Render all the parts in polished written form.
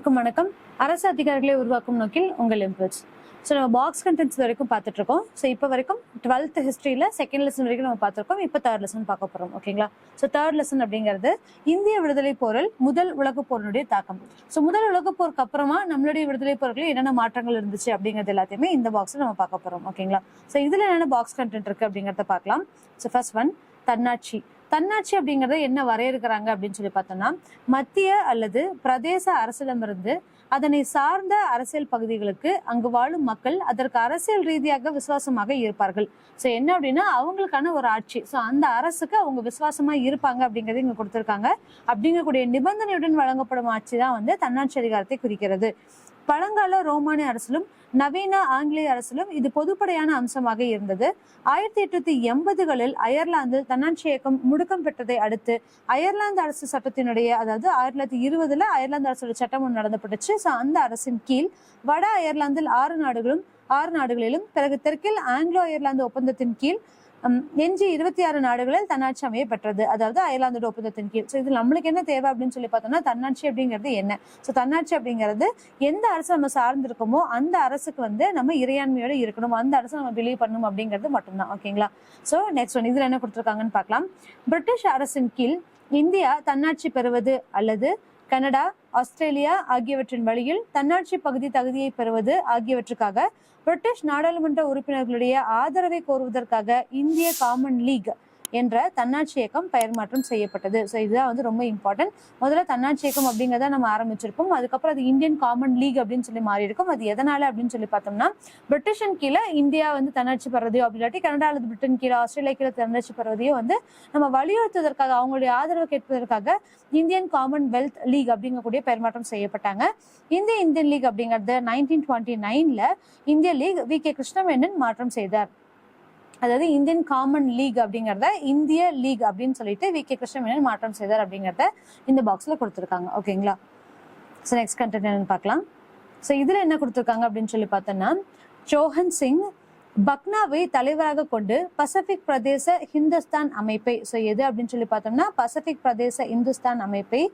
அனைவருக்கும் வணக்கம். அரசு அதிகாரிகளை உருவாக்கும் நோக்கில் உங்கள் இம்பல்ஸ். ஸோ நம்ம பாக்ஸ் கண்டென்ட்ஸ் வரைக்கும் பார்த்துட்டு இருக்கோம். ஸோ இப்போ வரைக்கும் 12th ஹிஸ்ட்ரியில் செகண்ட் லெசன் வரைக்கும் நம்ம பார்த்துருக்கோம். இப்போ தேர்ட் லெசன் பார்க்க போகிறோம். ஓகேங்களா? ஸோ தேர்ட் லெசன் அப்படிங்கிறது இந்திய விடுதலை போரில் முதல் உலகப் போரினுடைய தாக்கம். ஸோ முதல் உலகப் போருக்கு அப்புறமா நம்மளுடைய விடுதலை போர்களில் என்னென்ன மாற்றங்கள் இருந்துச்சு அப்படிங்கிறது எல்லாத்தையுமே இந்த பாக்ஸில் நம்ம பார்க்க போகிறோம். ஓகேங்களா? ஸோ இதில் என்னென்ன பாக்ஸ் கண்டென்ட் இருக்குது அப்படிங்கிறத பார்க்கலாம். ஸோ ஃபர்ஸ்ட் ஒன், தன்னாட்சி. தன்னாட்சி அப்படிங்கறத என்ன வரையறுக்கிறாங்க அப்படின்னு சொல்லி பார்த்தோம்னா, மத்திய அல்லது பிரதேச அரசிடமிருந்து அதனை சார்ந்த அரசியல் பகுதிகளுக்கு அங்கு வாழும் மக்கள் அதற்கு அரசியல் ரீதியாக விசுவாசமாக இருப்பார்கள். ஸோ என்ன அப்படின்னா அவங்களுக்கான ஒரு ஆட்சி. ஸோ அந்த அரசுக்கு அவங்க விசுவாசமா இருப்பாங்க அப்படிங்கறது இங்க கொடுத்திருக்காங்க. அப்படிங்கக்கூடிய நிபந்தனையுடன் வழங்கப்படும் ஆட்சி தான் வந்து தன்னாட்சி அதிகாரத்தை குறிக்கிறது. பழங்கால ரோமானிய அரசிலும் நவீன ஆங்கிலேய அரசிலும் இது பொதுப்படையான அம்சமாக இருந்தது. 1880களில் அயர்லாந்தில் தன்னாட்சி இயக்கம் முடுக்கம் பெற்றதை அடுத்து அயர்லாந்து அரசு சட்டத்தினுடைய, அதாவது 1920 அயர்லாந்து அரசோட சட்டம் ஒன்று நடத்தப்பட்டுச்சு. ஸோ அந்த அரசின் கீழ் வட அயர்லாந்தில் 6 நாடுகளிலும் பிறகு தெற்கில் ஆங்கிலோ அயர்லாந்து ஒப்பந்தத்தின் கீழ் எஞ்சி 26 நாடுகளில் தன்னாட்சி அமைய பெற்றது. அதாவது அயர்லாந்தோட ஒப்பந்தத்தின் கீழ். ஸோ இதுல நம்மளுக்கு என்ன தேவை அப்படின்னு சொல்லி பார்த்தோம்னா, தன்னாட்சி அப்படிங்கிறது என்ன? ஸோ தன்னாட்சி அப்படிங்கிறது எந்த அரசு நம்ம சார்ந்திருக்கோமோ அந்த அரசுக்கு வந்து நம்ம இறையாண்மையோட இருக்கணும், அந்த அரசு நம்ம பிலீவ் பண்ணணும் அப்படிங்கிறது மட்டும்தான். ஓகேங்களா? ஸோ நெக்ஸ்ட் ஒன், இதுல என்ன கொடுத்துருக்காங்கன்னு பார்க்கலாம். பிரிட்டிஷ் அரசின் கீழ் இந்தியா தன்னாட்சி பெறுவது அல்லது கனடா, ஆஸ்திரேலியா ஆகியவற்றின் வழியில் தன்னாட்சி பகுதி தகுதியை பெறுவது ஆகியவற்றுக்காக பிரிட்டிஷ் நாடாளுமன்ற உறுப்பினர்களுடைய ஆதரவை கோருவதற்காக இந்திய காமன் லீக் என்ற தன்னாட்சி இயக்கம் பெயர் மாற்றம் செய்யப்பட்டது. ஸோ இதுதான் வந்து ரொம்ப இம்பார்ட்டன்ட். முதல்ல தன்னாட்சி இயக்கம் அப்படிங்கிறத நம்ம ஆரம்பிச்சிருப்போம். அதுக்கப்புறம் அது இந்தியன் காமன் லீக் அப்படின்னு சொல்லி மாறி இருக்கும். அது எதனால அப்படின்னு சொல்லி பார்த்தோம்னா, பிரிட்டிஷன் கீழே இந்தியா வந்து தன்னாட்சி பெறதையோ அப்படி இல்லாட்டி கனடா அல்லது பிரிட்டன் கீழே ஆஸ்திரேலியா கீழே தன்னாட்சி பெறதையோ வந்து நம்ம வலியுறுத்துவதற்காக, அவங்களுடைய ஆதரவு கேட்பதற்காக இந்தியன் காமன்வெல்த் லீக் அப்படிங்கக்கூடிய பெயர் மாற்றம் செய்யப்பட்டாங்க. இந்தியன் லீக் அப்படிங்கிறது 1929 இந்திய லீக் வி.கே. கிருஷ்ணமேனன் மாற்றம் செய்தார். அதாவது இந்தியன் காமன் லீக் அப்படிங்கிறத இந்திய லீக் அப்படின்னு சொல்லிட்டு வி.கே. கிருஷ்ணமேனன் மாற்றம் செய்தார் அப்படிங்கிறத இந்த பாக்ஸ்ல கொடுத்துருக்காங்க. ஓகேங்களா? ஸோ நெக்ஸ்ட் கண்டென்ட் என்னன்னு பார்க்கலாம். ஸோ இதுல என்ன கொடுத்துருக்காங்க அப்படின்னு சொல்லி பார்த்தோம்னா, சோஹன் சிங் பக்னாவை தலைவராக கொண்டு பசிபிக் பிரதேச ஹிந்துஸ்தான் அமைப்பை, ஸோ எது அப்படின்னு சொல்லி பார்த்தோம்னா பசிபிக் பிரதேச இந்துஸ்தான் அமைப்பை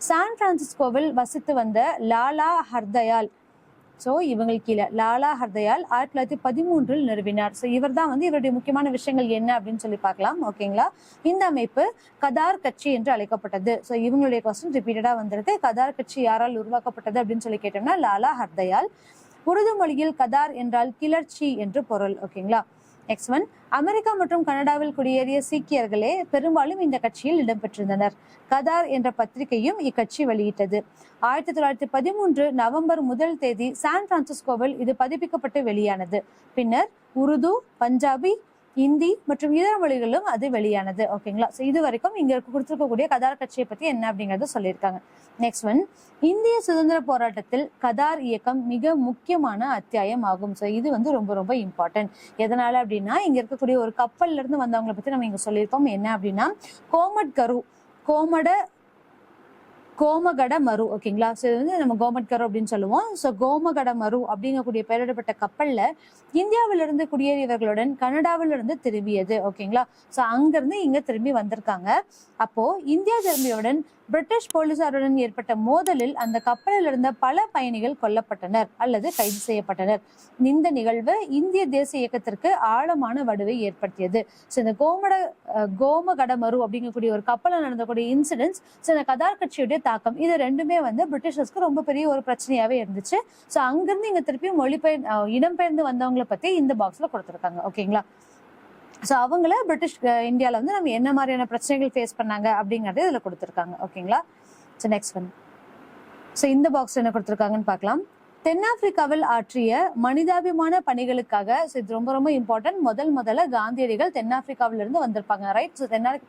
சான் பிரான்சிஸ்கோவில் வசித்து வந்த லாலா ஹர்தயால், ஸோ இவங்களுக்கு கீழே லாலா ஹர்தயால் 1913 நிறுவினார். ஸோ இவர் தான் வந்து இவருடைய முக்கியமான விஷயங்கள் என்ன அப்படின்னு சொல்லி பார்க்கலாம். ஓகேங்களா? இந்த அமைப்பு கதார் கட்சி என்று அழைக்கப்பட்டது. ஸோ இவங்களுடைய கொஸ்டின் ரிப்பீட்டடா வந்திருக்கு. கதார் கட்சி யாரால் உருவாக்கப்பட்டது அப்படின்னு சொல்லி கேட்டோம்னா லாலா ஹர்தயால். உருது மொழியில் கதார் என்றால் கிளர்ச்சி என்று பொருள். ஓகேங்களா? நெக்ஸ்ட் ஒன், அமெரிக்கா மற்றும் கனடாவில் குடியேறிய சீக்கியர்களே பெரும்பாலும் இந்த கட்சியில் இடம்பெற்றிருந்தனர். கதார் என்ற பத்திரிகையும் இக்கட்சி வெளியிட்டது. 1913 நவம்பர் 1 சான் பிரான்சிஸ்கோவில் இது பதிப்பிக்கப்பட்டு வெளியானது. பின்னர் உருது, பஞ்சாபி, இந்தி மற்றும் இதர மொழிகளும் அது வெளியானது. ஓகேங்களா? ஸோ இது வரைக்கும் இங்க கொடுத்துருக்கக்கூடிய கதார் கட்சியை பத்தி என்ன அப்படிங்கறத சொல்லியிருக்காங்க. நெக்ஸ்ட் ஒன், இந்திய சுதந்திர போராட்டத்தில் கதார் இயக்கம் மிக முக்கியமான அத்தியாயம் ஆகும். ஸோ இது வந்து ரொம்ப ரொம்ப இம்பார்ட்டன்ட். எதனால அப்படின்னா, இங்க இருக்கக்கூடிய ஒரு கப்பல்ல இருந்து வந்தவங்களை பத்தி நம்ம இங்க சொல்லியிருக்கோம். என்ன அப்படின்னா கோமகட மரு. ஓகேங்களா? ஸோ இது வந்து நம்ம கோமட்கரு அப்படின்னு சொல்லுவோம். ஸோ கோமகட மரு அப்படிங்கக்கூடிய பெயரிடப்பட்ட கப்பல்ல இந்தியாவிலிருந்து குடியேறியவர்களுடன் கனடாவிலிருந்து திரும்பியது. ஓகேங்களா? ஸோ அங்கிருந்து இங்க திரும்பி வந்திருக்காங்க. அப்போ இந்தியா திரும்பியவுடன் பிரிட்டிஷ் போலீசாருடன் ஏற்பட்ட மோதலில் அந்த கப்பலில் இருந்த பல பயணிகள் கொல்லப்பட்டனர் அல்லது கைது செய்யப்பட்டனர். இந்த நிகழ்வு இந்திய தேசிய இயக்கத்திற்கு ஆழமான வடுவை ஏற்படுத்தியது. ஸோ இந்த கோமகடமரு அப்படிங்கக்கூடிய ஒரு கப்பலில் நடந்தக்கூடிய இன்சிடென்ட்ஸ், ஸோ இந்த கதார் கட்சியுடைய தாக்கம், இது ரெண்டுமே வந்து பிரிட்டிஷர்ஸ்க்கு ரொம்ப பெரிய ஒரு பிரச்சனையாவே இருந்துச்சு. ஸோ அங்கிருந்து இங்க திருப்பி இடம்பெயர்ந்து வந்தவங்களை பத்தி இந்த பாக்ஸ்ல கொடுத்துருக்காங்க. ஓகேங்களா? ஸோ அவங்கள பிரிட்டிஷ் இந்தியாவில் வந்து நம்ம என்ன மாதிரியான பிரச்சனைகள் ஃபேஸ் பண்ணாங்க அப்படிங்கறது இதுல கொடுத்துருக்காங்க. ஓகேங்களா? ஸோ நெக்ஸ்ட் ஒன், ஸோ இந்த பாக்ஸ் என்ன கொடுத்துருக்காங்கன்னு பார்க்கலாம். தென்னாப்பிரிக்காவில் ஆற்றிய மனிதாபிமான பணிகளுக்காக, இது ரொம்ப ரொம்ப இம்பார்ட்டன்ட், முதல்ல காந்தியடிகள் தென்னாப்பிரிக்காவில இருந்து வந்திருப்பாங்க. ரைட்? ஸோ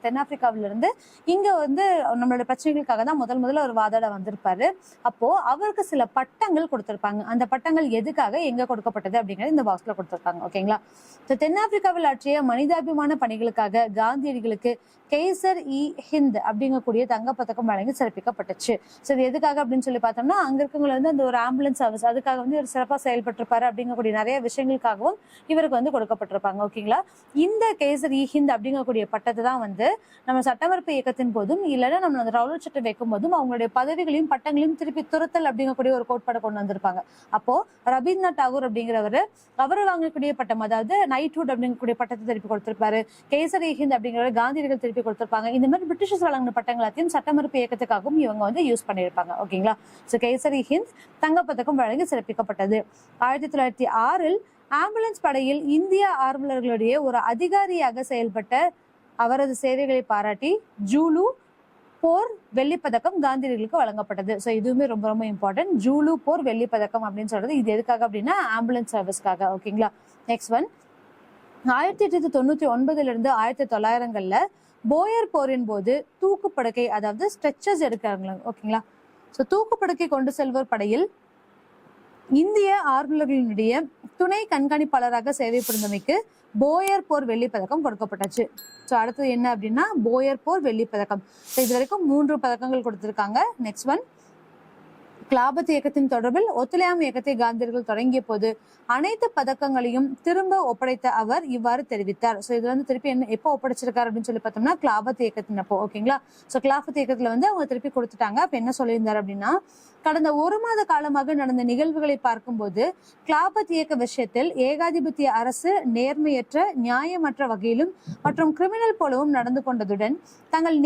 தென்னாப்பிரிக்காவில இருந்து இங்க வந்து நம்மளோட பிரச்சனைகளுக்காக தான் முதல்ல ஒரு வாதாட வந்திருப்பாரு. அப்போ அவருக்கு சில பட்டங்கள் கொடுத்திருப்பாங்க. அந்த பட்டங்கள் எதுக்காக எங்க கொடுக்கப்பட்டது அப்படிங்கிறது இந்த பாக்ஸ்ல கொடுத்திருக்காங்க. ஓகேங்களா? ஸோ தென்னாப்பிரிக்காவில் ஆற்றிய மனிதாபிமான பணிகளுக்காக காந்தியடிகளுக்கு கெய்சர் இ ஹிந்த் அப்படிங்கக்கூடிய தங்கப்பதக்கம் வழங்கி சிறப்பிக்கப்பட்டுச்சு. ஸோ இது எதுக்காக அப்படின்னு சொல்லி பார்த்தோம்னா, அங்க இருக்கவங்களை வந்து அந்த ஒரு ஆம்புலன்ஸ் சர்வீஸ், அதுக்காக வந்து இவர் சிறப்பாக செயல்பட்டிருப்பாரு அப்படிங்கக்கூடிய நிறைய விஷயங்களுக்காகவும் இவருக்கு வந்து கொடுக்கப்பட்டிருப்பாங்க. ஓகேங்களா, இந்த கேசரி ஹிந்த் அப்படிங்கக்கூடிய பட்டத்தை தான் வந்து நம்ம சட்டமறுப்பு இயக்கத்தின் போதும் இல்லைன்னா நம்ம அந்த ரவுலட் சட்டம் வைக்கும் போதும் அவங்களுடைய பதவிகளையும் பட்டங்களையும் திருப்பி துரத்தல் அப்படிங்கக்கூடிய ஒரு கோட்பாடை கொண்டு வந்திருப்பாங்க. அப்போ ரவீந்திரநாத் டாகூர் அப்படிங்கிறவர் அவர் வாங்கக்கூடிய பட்டம், அதாவது நைட்ஹுட் அப்படிங்கக்கூடிய பட்டத்தை திருப்பி கொடுத்திருப்பாரு. கேசரி ஹிந்த் அப்படிங்கிற காந்தியடிகள் திருப்பி கொடுத்திருப்பாங்க. இந்த மாதிரி பிரிட்டிஷர்ஸ் வழங்கின பட்டங்களையும் சட்டமறுப்பு இயக்கத்துக்காகவும் இவங்க வந்து யூஸ் பண்ணியிருப்பாங்க. ஓகேங்களா, ஸோ கேசரி ஹிந்த் தங்கப்பதக்கம் வழங்கி சிறப்பிக்கப்பட்டது. 1906 ஆம்புலன்ஸ் படையில் இந்திய ஆர்வலர்களுடைய ஒரு அதிகாரியாக செயல்பட்ட அவரது சேவைகளை பாராட்டி ஜூலு போர் வெள்ளிப்பதக்கம் காந்தியடிகளுக்கு வழங்கப்பட்டது. ஸோ இதுவுமே ரொம்ப ரொம்ப இம்பார்ட்டன்ட். ஜூலு போர் வெள்ளிப்பதக்கம் அப்படின்னு சொல்றது இது எதுக்காக அப்படின்னா ஆம்புலன்ஸ் சர்வீஸ்க்காக. ஓகேங்களா, நெக்ஸ்ட் ஒன் 1899 1900 போயர் போரின் போது தூக்குப்படுக்கை, அதாவது ஸ்ட்ரெச்சர்ஸ் எடுக்கிறாங்களா. ஓகேங்களா, ஸோ தூக்குப்படுக்கை கொண்டு செல்வோர் படையில் இந்திய ஆர்வலர்களினுடைய துணை கண்காணிப்பாளராக சேவை புரிந்தமைக்கு போயர் போர் வெள்ளிப்பதக்கம் கொடுக்கப்பட்டுச்சு. ஸோ அடுத்தது என்ன அப்படின்னா போயர் போர் வெள்ளிப்பதக்கம். ஸோ இது வரைக்கும் 3 பதக்கங்கள் கொடுத்திருக்காங்க. நெக்ஸ்ட் ஒன் கிலாபத் இயக்கத்தின் தொடர்பில் ஒத்துழையாமை இயக்கத்தை காந்தியடிகள் தொடங்கிய போது அனைத்து பதக்கங்களையும் திரும்ப ஒப்படைத்த அவர் இவ்வாறு தெரிவித்தார். ஸோ இது வந்து திருப்பி என்ன எப்போ ஒப்படைச்சிருக்காரு அப்படின்னு சொல்லி பார்த்தோம்னா கிலாபத் இயக்கத்தின் அப்போ. ஓகேங்களா, ஸோ கிலாபத் இயக்கத்துல வந்து அவங்க திருப்பி கொடுத்துட்டாங்க. அப்ப என்ன சொல்லியிருந்தாரு அப்படின்னா கடந்த 1 மாத காலமாக நடந்த நிகழ்வுகளை பார்க்கும்போது கிலாபத் இயக்க விஷயத்தில் ஏகாதிபத்திய அரசு நேர்மையற்ற நியாயமற்ற வகையிலும் மற்றும் கிரிமினல் போலவும் நடந்து கொண்டதுடன் தங்கள்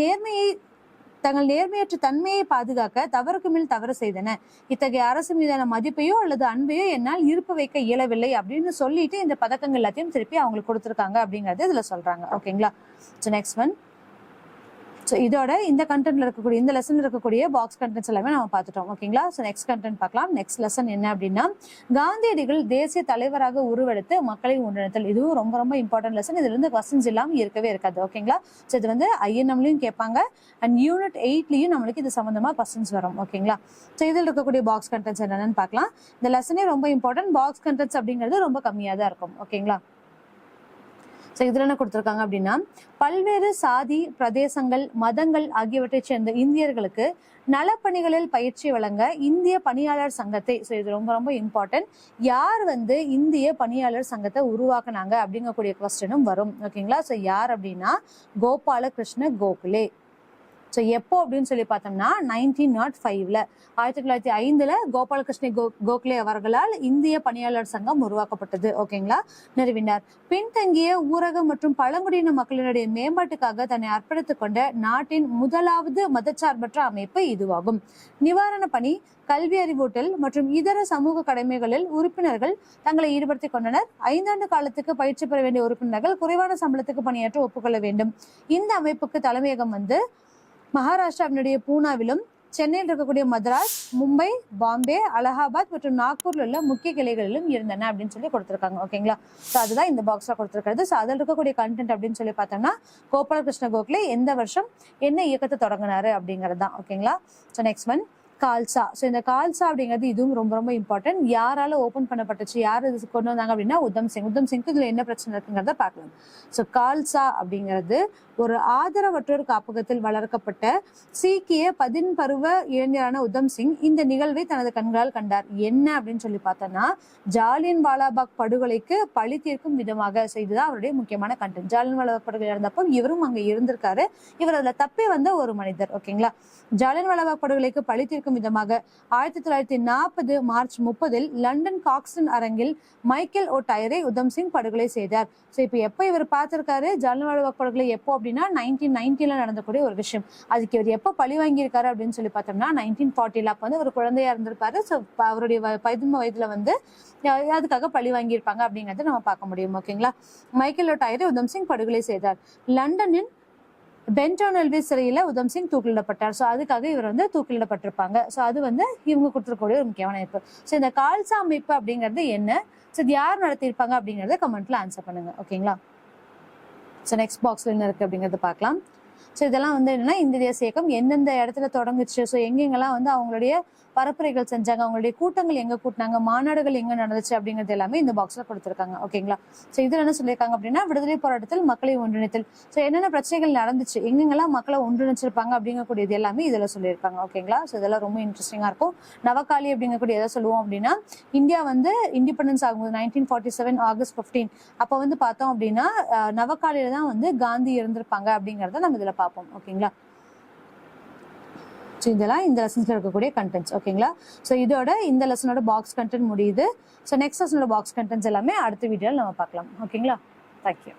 நேர்மையற்ற தன்மையை பாதுகாக்க தவறுக்கு மேல் தவறு செய்தன. இத்தகைய அரசு மீதான மதிப்பையோ அல்லது அன்பையோ என்னால் இருப்பு வைக்க இயலவில்லை அப்படின்னு சொல்லிட்டு இந்த பதக்கங்கள் எல்லாத்தையும் திருப்பி அவங்களுக்கு கொடுத்துருக்காங்க அப்படிங்கறது இதுல சொல்றாங்க. ஓகேங்களா, ஸோ நெக்ஸ்ட் ஒன் ஸோ இதோட இந்த கண்டென்ட்ல இருக்கக்கூடிய இந்த லெசன்ல இருக்கக்கூடிய பாக்ஸ் கண்டென்ட்ஸ் எல்லாமே நம்ம பார்த்துட்டோம். ஓகேங்களா, ஸோ நெக்ஸ்ட் கண்டென்ட் பார்க்கலாம். நெக்ஸ்ட் லெசன் என்ன அப்படின்னா காந்தியடிகள் தேசிய தலைவராக உருவெடுத்து மக்களை ஒன்றிணைத்தல். இதுவும் ரொம்ப ரொம்ப இம்பார்ட்டன்ட் லெசன். இதுல இருந்து கொஸ்டின்ஸ் இல்லாமல் இருக்கவே இருக்காது. ஓகேங்களா, ஸோ இது வந்து INM-லயும் கேட்பாங்க அண்ட் யூனிட் 8லயும் நம்மளுக்கு இது சம்பந்தமா கொஸ்டின்ஸ் வரும். ஓகேங்களா, ஸோ இதில் இருக்கக்கூடிய பாக்ஸ் கண்டென்ட்ஸ் என்னன்னு பார்க்கலாம். இந்த லெசனே ரொம்ப இம்பார்ட்டன்ட். பாக்ஸ் கண்டென்ட்ஸ் அப்படிங்கிறது ரொம்ப கம்மியாக தான் இருக்கும். ஓகேங்களா, ஸோ இதுல என்ன கொடுத்துருக்காங்க அப்படின்னா பல்வேறு சாதி பிரதேசங்கள் மதங்கள் ஆகியவற்றை சேர்ந்த இந்தியர்களுக்கு நலப்பணிகளில் பயிற்சி வழங்க இந்திய பணியாளர் சங்கத்தை, ஸோ இது ரொம்ப ரொம்ப இம்பார்ட்டன்ட், யார் வந்து இந்திய பணியாளர் சங்கத்தை உருவாக்குனாங்க அப்படிங்கக்கூடிய கொஸ்டினும் வரும். ஓகேங்களா, ஸோ யார் அப்படின்னா கோபாலகிருஷ்ண கோகலே. ஸோ எப்போ அப்படின்னு சொல்லி பார்த்தோம்னா 1905 1905 கோபாலகிருஷ்ண கோகலே அவர்களால் இந்திய பணியாளர் சங்கம் உருவாக்கப்பட்டது. ஓகேங்களா, நிறுவினார். பின்தங்கிய ஊரக மற்றும் பழங்குடியின மக்களினுடைய மேம்பாட்டுக்காக தன்னை அர்ப்பணித்துக் கொண்ட நாட்டின் முதலாவது மதச்சார்பற்ற அமைப்பு இதுவாகும். நிவாரண பணி, கல்வி அறிவூட்டல் மற்றும் இதர சமூக கடமைகளில் உறுப்பினர்கள் தங்களை ஈடுபடுத்திக் கொண்டனர். 5 ஆண்டு காலத்துக்கு பயிற்சி பெற வேண்டிய உறுப்பினர்கள் குறைவான சம்பளத்துக்கு பணியாற்ற ஒப்புக்கொள்ள வேண்டும். இந்த அமைப்புக்கு தலைமையகம் வந்து மகாராஷ்டிராவினுடைய பூனாவிலும் சென்னையில் இருக்கக்கூடிய மദ്രാஸ், மும்பை, பாம்பே, அலகாபாத் மற்றும் நாக்பூர்ல உள்ள முக்கிய கிளைகளிலும் இருந்தன அப்படின்னு சொல்லி கொடுத்திருக்காங்க. ஓகேங்களா, ஸோ அதுதான் இந்த பாக்ஸ்ல கொடுத்திருக்கிறது. ஸோ அதில் இருக்கக்கூடிய கண்டென்ட் அப்படின்னு சொல்லி பார்த்தோம்னா கோபாலகிருஷ்ண கோகலே எந்த வருஷம் என்ன இயக்கத்தை தொடங்கினாரு அப்படிங்கிறது தான். ஓகேங்களா, so next one Khalsa. So இந்த கால்சா அப்படிங்கிறது இதுவும் ரொம்ப ரொம்ப இம்பார்ட்டன்ட். யாரால ஓபன் பண்ணப்பட்டுச்சு, யார் இது கொண்டு வந்தாங்க அப்படின்னா உத்தம் சிங்க்கு இதுல என்ன பிரச்சனை இருக்குங்கிறத பார்க்கலாம். ஸோ கால்சா அப்படிங்கிறது ஒரு ஆதரவற்றோர் காப்பகத்தில் வளர்க்கப்பட்ட சீக்கிய 10 பருவ இளைஞரான உத்தம் சிங் இந்த நிகழ்வை தனது கண்களால் கண்டார். என்ன அப்படின்னு சொல்லி பார்த்தோம்னா ஜாலியன் வாலாபாக் படுகொலைக்கு பழி தீர்க்கும் விதமாக. ஸோ இதுதான் அவருடைய முக்கியமான கண்டென்ட். ஜாலியன் வாலாபாக் படுகொலை இருந்தப்போ இவரும் அங்க இருந்திருக்காரு. இவர் அதுல தப்பே வந்த ஒரு மனிதர். ஓகேங்களா, ஜாலியன் வாலாபாக் படுகொலைக்கு பழி தீர்க்கும் விதமாக 1940 மார்ச் 30 லண்டன் காக்ஸ்டன் அரங்கில் மைக்கேல் ஓ டயரை உத்தம் சிங் படுகொலை செய்தார். ஸோ இப்போ எப்போ இவர் பார்த்திருக்காரு ஜாலியன் வாலாபாக் படுகொலை எப்போ அப்படின்னா 1990 நடந்தக்கூடிய ஒரு விஷயம். அதுக்கு இவர் எப்போ பழி வாங்கியிருக்காரு அப்படின்னு சொல்லி பார்த்தோம்னா 1940. அப்போ வந்து ஒரு குழந்தையா இருந்திருப்பாரு. ஸோ அவருடைய 15 வயதுல வந்து அதுக்காக பழி வாங்கியிருப்பாங்க அப்படிங்கறத நம்ம பார்க்க முடியும். ஓகேங்களா, மைக்கேல் ஓ டயரை உத்தம் சிங் படுகொலை செய்தார். லண்டனின் பென்டன் எல்விஸ் சிறையில உத்தம் சிங் தூக்கிலிடப்பட்டார். ஸோ அதுக்காக இவர் வந்து தூக்கிலிடப்பட்டிருப்பாங்க. ஸோ அது வந்து இவங்க கொடுத்துருக்கக்கூடிய ஒரு முக்கியமான அமைப்பு. ஸோ இந்த கால்சா அமைப்பு அப்படிங்கிறது என்ன, ஸோ இது யார் நடத்தியிருப்பாங்க அப்படிங்கறத கமெண்ட்ல ஆன்சர் பண்ணுங்க. ஓகேங்களா, ஸோ நெக்ஸ்ட் பாக்ஸ்ல என்ன இருக்கு அப்படிங்கறத பார்க்கலாம். ஸோ இதெல்லாம் வந்து என்னன்னா இந்திய தேசிய இயக்கம் எந்தெந்த இடத்துல தொடங்குச்சு, ஸோ எங்கெங்கெல்லாம் வந்து அவங்களுடைய பரப்புரைகள் செஞ்சாங்க, அவங்களுடைய கூட்டங்கள் எங்க கூட்டினாங்க, மாநாடுகள் எங்க நடந்துச்சு அப்படிங்கிறது எல்லாமே இந்த பாக்ஸ்ல கொடுத்துருக்காங்க. ஓகேங்களா? ஸோ இதுல என்ன சொல்லியிருக்காங்க அப்படின்னா விடுதலை போராட்டத்தில் மக்களை ஒன்றிணைத்தல். ஸோ என்னென்ன பிரச்சனைகள் நடந்துச்சு, எங்கெங்கெல்லாம் மக்களை ஒன்றிணைச்சிருப்பாங்க அப்படிங்கக்கூடியது எல்லாமே இதுல சொல்லியிருப்பாங்க. ஓகேங்களா? ஸோ இதெல்லாம் ரொம்ப இன்ட்ரெஸ்டிங்கா இருக்கும். நவகாளி அப்படிங்கக்கூடிய எதை சொல்லுவோம் அப்படின்னா, இந்தியா வந்து இண்டிபெண்டன்ஸ் ஆகும்போது 1947 ஆகஸ்ட் 15 அப்போ வந்து பார்த்தோம் அப்படின்னா நவகாளியில தான் வந்து காந்தி இருந்திருப்பாங்க அப்படிங்கறத நம்ம இதுல பார்ப்போம். ஓகேங்களா? இதெல்லாம் இந்த லெசன்ஸ்ல இருக்கக்கூடிய கண்டென்ட்ஸ். ஓகேங்களா? ஸோ இதோட இந்த லெசனோட பாக்ஸ் கண்டென்ட் முடியுது. ஸோ நெக்ஸ்ட் லெசனோட பாக்ஸ் கண்டென்ட்ஸ் எல்லாமே அடுத்த வீடியோல நம்ம பார்க்கலாம். ஓகேங்களா? தேங்க்யூ.